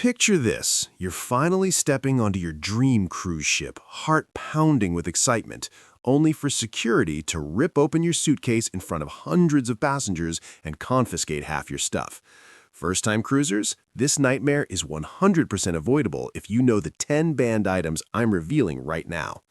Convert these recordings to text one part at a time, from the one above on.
Picture this. You're finally stepping onto your dream cruise ship, heart pounding with excitement, only for security to rip open your suitcase in front of hundreds of passengers and confiscate half your stuff. First-time cruisers, this nightmare is 100% avoidable if you know the 10 banned items I'm revealing right now.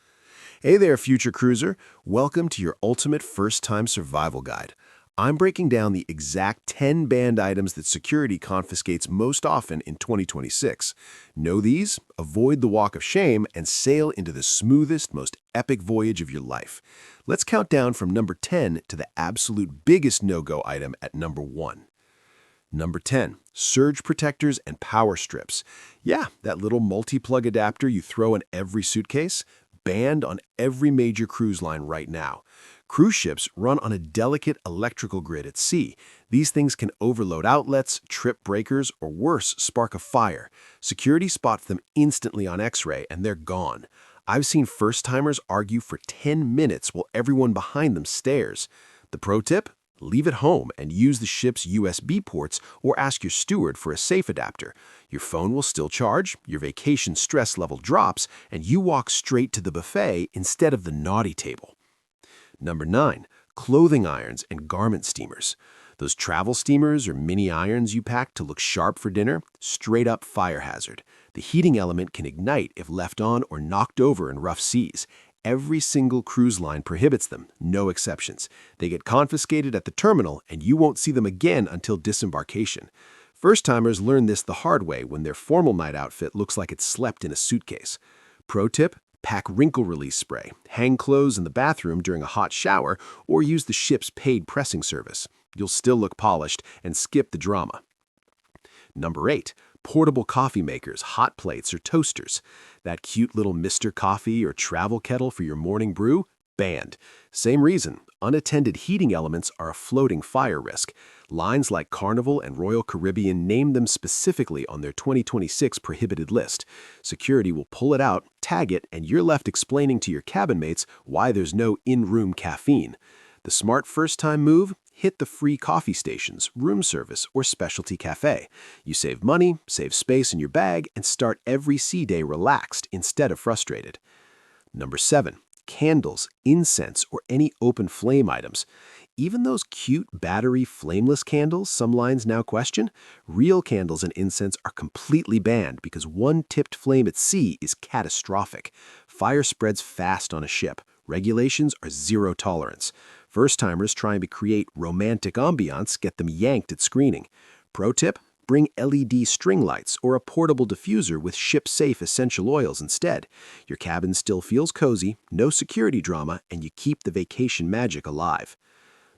Hey there, future cruiser. Welcome to your ultimate first-time survival guide. I'm breaking down the exact 10 banned items that security confiscates most often in 2026. Know these, avoid the walk of shame, and sail into the smoothest, most epic voyage of your life. Let's count down from number 10 to the absolute biggest no-go item at number 1. Number 10, surge protectors and power strips. Yeah, that little multi-plug adapter you throw in every suitcase, banned on every major cruise line right now. Cruise ships run on a delicate electrical grid at sea. These things can overload outlets, trip breakers, or worse, spark a fire. Security spots them instantly on X-ray and they're gone. I've seen first-timers argue for 10 minutes while everyone behind them stares. The pro tip? Leave it home and use the ship's USB ports or ask your steward for a safe adapter. Your phone will still charge, your vacation stress level drops, and you walk straight to the buffet instead of the naughty table. Number 9, clothing irons and garment steamers. Those travel steamers or mini irons you pack to look sharp for dinner, straight up fire hazard. The heating element can ignite if left on or knocked over in rough seas. Every single cruise line prohibits them, no exceptions. They get confiscated at the terminal and you won't see them again until disembarkation. First-timers learn this the hard way when their formal night outfit looks like it's slept in a suitcase. Pro tip? Pack wrinkle release spray, hang clothes in the bathroom during a hot shower, or use the ship's paid pressing service. You'll still look polished and skip the drama. Number 8, portable coffee makers, hot plates, or toasters. That cute little Mr. Coffee or travel kettle for your morning brew? Banned. Same reason, unattended heating elements are a floating fire risk. Lines like Carnival and Royal Caribbean name them specifically on their 2026 prohibited list. Security will pull it out, tag it, and you're left explaining to your cabin mates why there's no in-room caffeine. The smart first-time move? Hit the free coffee stations, room service, or specialty cafe. You save money, save space in your bag, and start every sea day relaxed instead of frustrated. Number 7. Candles, incense, or any open flame items. Even those cute battery flameless candles some lines now question, real candles and incense are completely banned because one tipped flame at sea is catastrophic. Fire spreads fast on a ship. Regulations are zero tolerance. First-timers trying to create romantic ambiance get them yanked at screening. Pro tip? Bring LED string lights or a portable diffuser with ship-safe essential oils instead. Your cabin still feels cozy, no security drama, and you keep the vacation magic alive.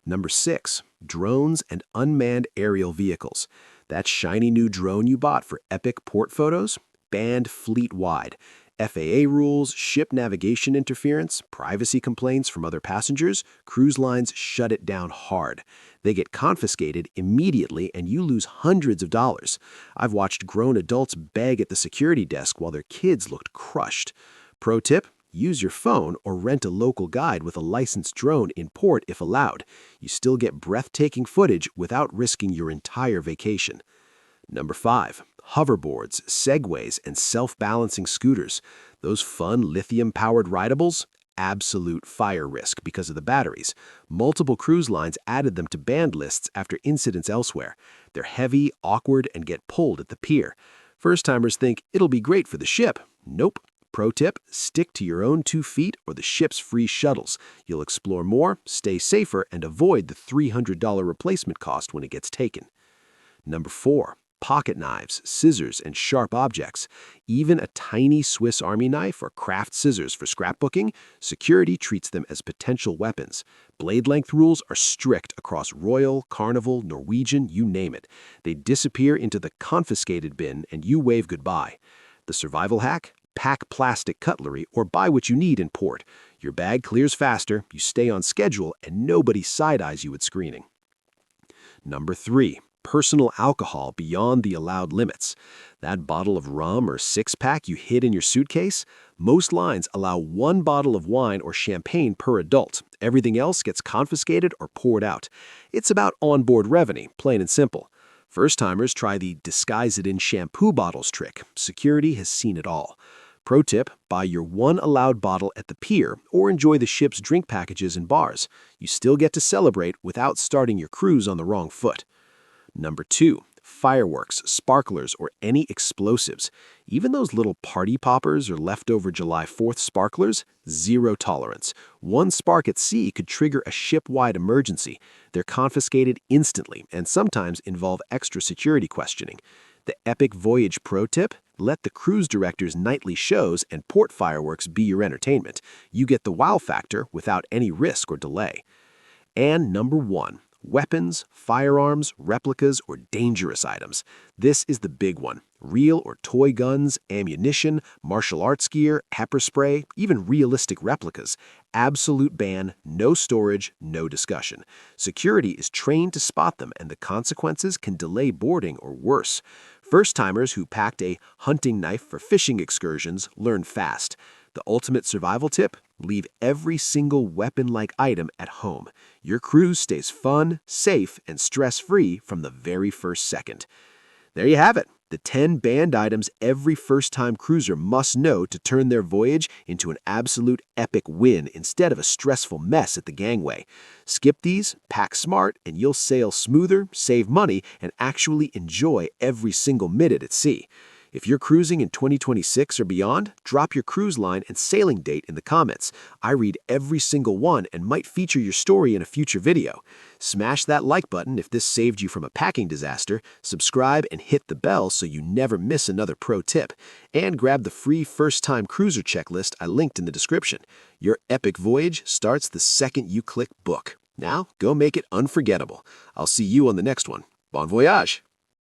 Number 6, drones and unmanned aerial vehicles. That shiny new drone you bought for epic port photos? Banned fleet-wide. FAA rules, ship navigation interference, privacy complaints from other passengers, cruise lines shut it down hard. They get confiscated immediately and you lose hundreds of dollars. I've watched grown adults beg at the security desk while their kids looked crushed. Pro tip? Use your phone or rent a local guide with a licensed drone in port if allowed. You still get breathtaking footage without risking your entire vacation. Number 5, hoverboards, segways, and self-balancing scooters. Those fun lithium-powered rideables? Absolute fire risk because of the batteries. Multiple cruise lines added them to banned lists after incidents elsewhere. They're heavy, awkward, and get pulled at the pier. First-timers think it'll be great for the ship. Nope. Pro tip, stick to your own 2 feet or the ship's free shuttles. You'll explore more, stay safer, and avoid the $300 replacement cost when it gets taken. Number 4, pocket knives, scissors, and sharp objects. Even a tiny Swiss Army knife or craft scissors for scrapbooking, security treats them as potential weapons. Blade length rules are strict across Royal, Carnival, Norwegian, you name it. They disappear into the confiscated bin and you wave goodbye. The survival hack? Pack plastic cutlery or buy what you need in port. Your bag clears faster, you stay on schedule, and nobody side-eyes you at screening. Number 3, personal alcohol beyond the allowed limits. That bottle of rum or six-pack you hid in your suitcase? Most lines allow 1 bottle of wine or champagne per adult. Everything else gets confiscated or poured out. It's about onboard revenue, plain and simple. First-timers try the disguise-it-in-shampoo bottles trick. Security has seen it all. Pro tip, buy your one allowed bottle at the pier or enjoy the ship's drink packages in bars. You still get to celebrate without starting your cruise on the wrong foot. Number 2. Fireworks, sparklers, or any explosives. Even those little party poppers or leftover July 4th sparklers, zero tolerance. One spark at sea could trigger a ship-wide emergency. They're confiscated instantly and sometimes involve extra security questioning. The Epic Voyage Pro tip, let the cruise director's nightly shows and port fireworks be your entertainment. You get the wow factor without any risk or delay. And number 1. Weapons, firearms, replicas, or dangerous items. This is the big one. Real or toy guns, ammunition, martial arts gear, pepper spray, even realistic replicas. Absolute ban, no storage, no discussion. Security is trained to spot them, and the consequences can delay boarding or worse. First-timers who packed a hunting knife for fishing excursions learn fast. The ultimate survival tip? Leave every single weapon-like item at home. Your cruise stays fun, safe, and stress-free from the very first second. There you have it. The 10 banned items every first-time cruiser must know to turn their voyage into an absolute epic win instead of a stressful mess at the gangway. Skip these, pack smart, and you'll sail smoother, save money, and actually enjoy every single minute at sea. If you're cruising in 2026 or beyond, drop your cruise line and sailing date in the comments. I read every single one and might feature your story in a future video. Smash that like button if this saved you from a packing disaster, subscribe and hit the bell so you never miss another pro tip, and grab the free first-time cruiser checklist I linked in the description. Your epic voyage starts the second you click book. Now, go make it unforgettable. I'll see you on the next one. Bon voyage!